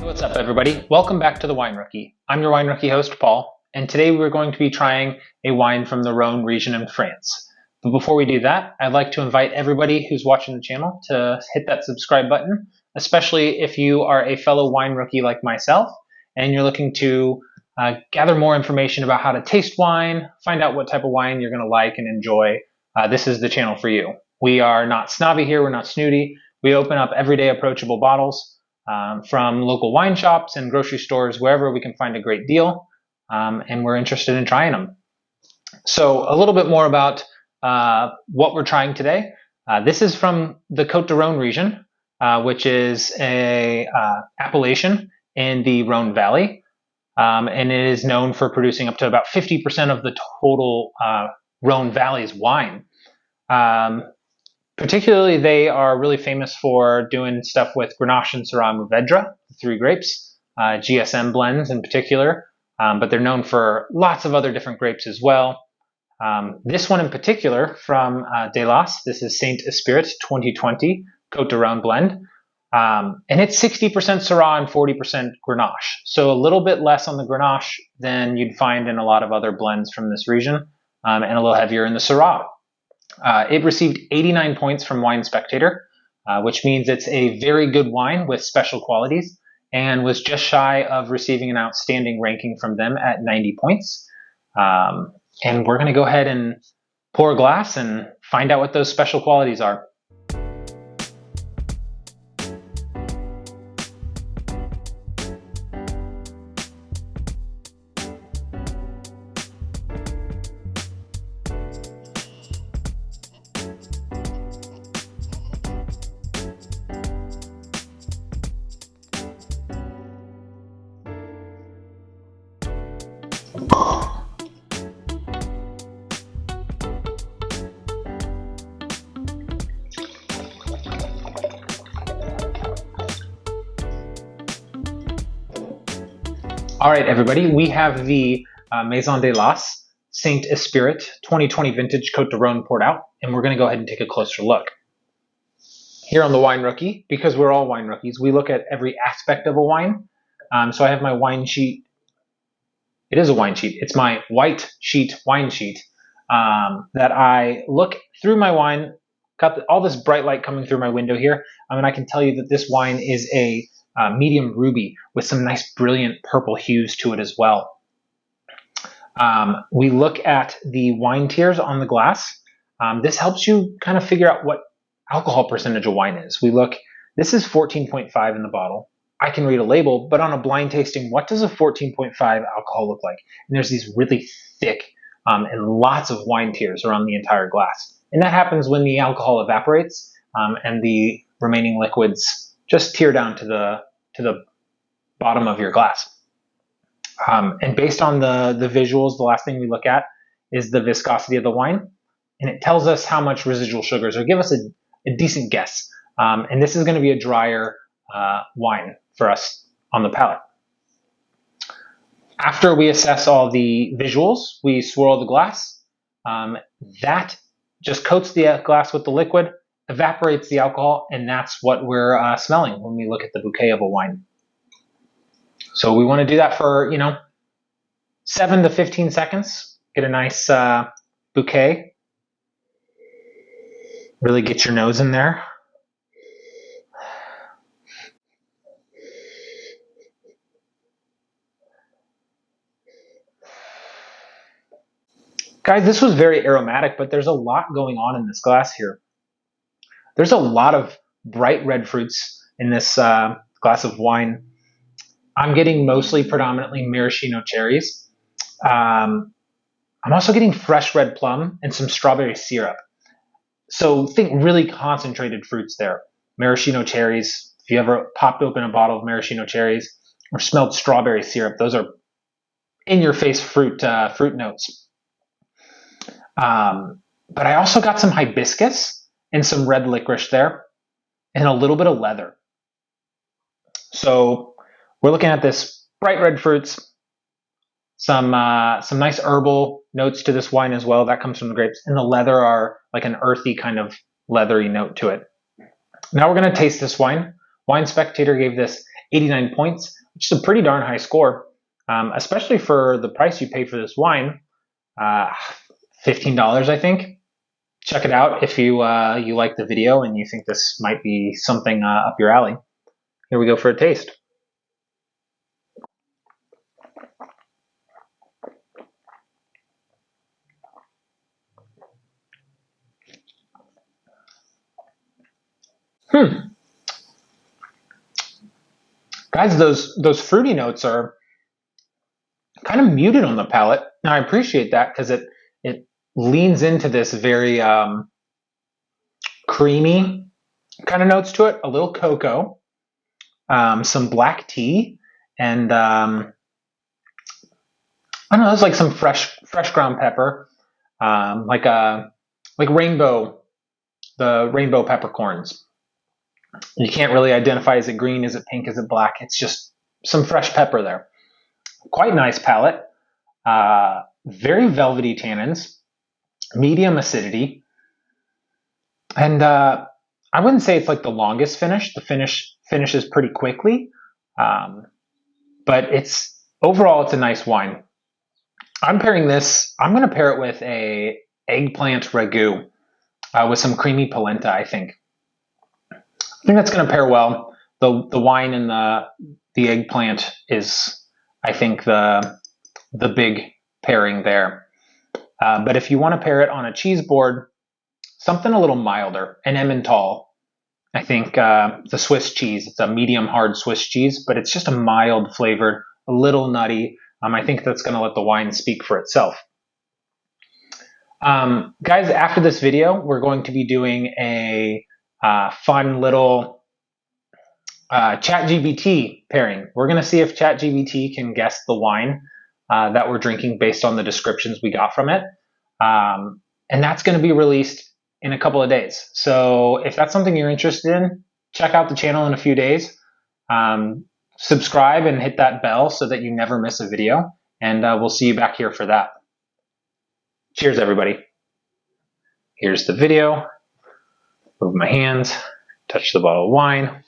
What's up, everybody? Welcome back to the Wine Rookie. I'm your Wine Rookie host, Paul, and today we're going to be trying a wine from the Rhone region in France. But before we do that, I'd like to invite everybody who's watching the channel to hit that subscribe button, especially if you are a fellow wine rookie like myself and you're looking to gather more information about how to taste wine, find out what type of wine you're going to like and enjoy. This is the channel for you. We are not snobby here, we're not snooty. We open up everyday approachable bottles from local wine shops and grocery stores, wherever we can find a great deal, and we're interested in trying them. So a little bit more about what we're trying today. This is from the Côtes de Rhone region, which is a appellation in the Rhone Valley, and it is known for producing up to about 50% of the total Rhone Valley's wine. Particularly, they are really famous for doing stuff with Grenache and Syrah and Mourvedre, the three grapes, GSM blends in particular, but they're known for lots of other different grapes as well. This one in particular from Delas, this is Saint-Espirit 2020 Côtes de Rhone blend, and it's 60% Syrah and 40% Grenache, so a little bit less on the Grenache than you'd find in a lot of other blends from this region, and a little heavier in the Syrah. It received 89 points from Wine Spectator, which means it's a very good wine with special qualities, and was just shy of receiving an outstanding ranking from them at 90 points. And we're going to go ahead and pour a glass and find out what those special qualities are. All right, everybody, we have the Maison Delas Saint-Espirit 2020 Vintage Côtes de Rhone poured out, and we're going to go ahead and take a closer look. Here on the Wine Rookie, because we're all wine rookies, we look at every aspect of a wine. So I have my wine sheet. It is a wine sheet. It's my white sheet wine sheet that I look through my wine, got all this bright light coming through my window here, and I can tell you that this wine is a medium ruby with some nice brilliant purple hues to it as well. We look at the wine tiers on the glass. This helps you kind of figure out what alcohol percentage a wine is. We look, this is 14.5 in the bottle. I can read a label, but on a blind tasting, what does a 14.5 alcohol look like? And there's these really thick and lots of wine tiers around the entire glass. And that happens when the alcohol evaporates and the remaining liquids just tear down to the bottom of your glass. And based on the visuals, the last thing we look at is the viscosity of the wine, and it tells us how much residual sugars, or give us a decent guess. And this is going to be a drier wine for us on the palate. After we assess all the visuals, we swirl the glass. That just coats the glass with the liquid, evaporates the alcohol, and that's what we're smelling when we look at the bouquet of a wine. So we want to do that for, 7 to 15 seconds. Get a nice bouquet. Really get your nose in there. Guys, this was very aromatic, but there's a lot going on in this glass here. There's a lot of bright red fruits in this glass of wine. I'm getting mostly predominantly maraschino cherries. I'm also getting fresh red plum and some strawberry syrup. So think really concentrated fruits there. Maraschino cherries, if you ever popped open a bottle of maraschino cherries or smelled strawberry syrup, those are in-your-face fruit notes. But I also got some hibiscus and some red licorice there, and a little bit of leather. So we're looking at this bright red fruits, some nice herbal notes to this wine as well. That comes from the grapes, and the leather are like an earthy kind of leathery note to it. Now we're going to taste this wine. Wine Spectator gave this 89 points, which is a pretty darn high score, especially for the price you pay for this wine, $15, I think. Check it out if you you like the video and you think this might be something up your alley. Here we go for a taste. Guys, those fruity notes are kind of muted on the palate. Now I appreciate that because it leans into this very creamy kind of notes to it. A little cocoa, some black tea, and I don't know. It's like some fresh ground pepper, like rainbow, the rainbow peppercorns. You can't really identify, is it green, is it pink, is it black? It's just some fresh pepper there. Quite nice palate. Very velvety tannins, medium acidity. And I wouldn't say it's like the longest finish. The finish finishes pretty quickly. But overall, it's a nice wine. I'm going to pair it with a eggplant ragu with some creamy polenta, I think. I think that's going to pair well. The wine and the eggplant is, I think, the big pairing there. But if you want to pair it on a cheese board, something a little milder, an Emmental. I think the Swiss cheese. It's a medium hard Swiss cheese, but it's just a mild flavored, a little nutty. I think that's going to let the wine speak for itself. Guys, after this video, we're going to be doing a fun little ChatGPT pairing. We're going to see if ChatGPT can guess the wine that we're drinking based on the descriptions we got from it. And that's going to be released in a couple of days. So if that's something you're interested in, check out the channel in a few days. Subscribe and hit that bell so that you never miss a video. And we'll see you back here for that. Cheers, everybody. Here's the video. Move my hands, touch the bottle of wine.